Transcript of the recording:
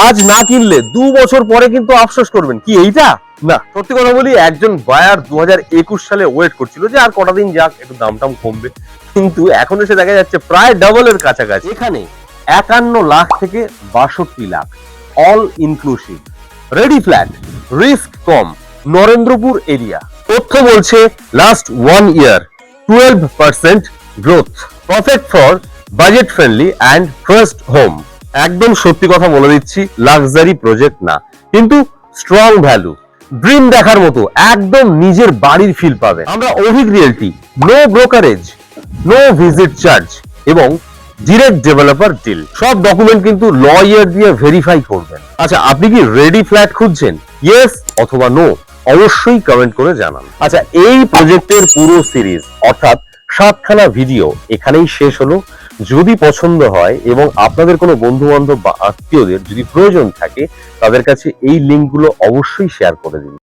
আজ না কিনলে 2 বছর পরে কিন্তু আফসোস করবেন। কি এইটা? না, সত্যি কথা বলি, একজন বায়ার 2021 সালে ওয়েট করছিল যে আর কটা দিন যাক, একটু দাম টাম কমবে, কিন্তু এখন এসে দেখা যাচ্ছে প্রায় ডাবল এর কাছাকাছি। এখানে 51 লাখ থেকে 62 lakh, all inclusive, ready flat, risk কম, নরেন্দ্রপুর এরিয়া। তথ্য বলছে last 1 year 12% growth, perfect for budget friendly and first home. একদম সত্যি কথা বলে দিচ্ছি, লাক্সারি প্রজেক্ট না, কিন্তু স্ট্রং ভ্যালু, ড্রিম দেখার মতো, একদম নিজের বাড়ির ফিল পাবে। আমরা Abhik realty, no brokerage, no visit charge এবং ডিরেক্ট ডেভেলপার ডিল। সব ডকুমেন্ট কিন্তু লয়ার দিয়ে ভেরিফাই করবেন। আচ্ছা, আপনি কি রেডি ফ্ল্যাট খুঁজছেন? ইয়েস অথবা নো অবশ্যই কমেন্ট করে জানান। আচ্ছা, এই প্রজেক্টের পুরো সিরিজ অর্থাৎ 7খানা ভিডিও এখানেই শেষ হলো। যদি পছন্দ হয় এবং আপনাদের কোনো বন্ধু বান্ধব বা আত্মীয়দের যদি প্রয়োজন থাকে, তাদের কাছে এই লিঙ্কগুলো অবশ্যই শেয়ার করে দিন।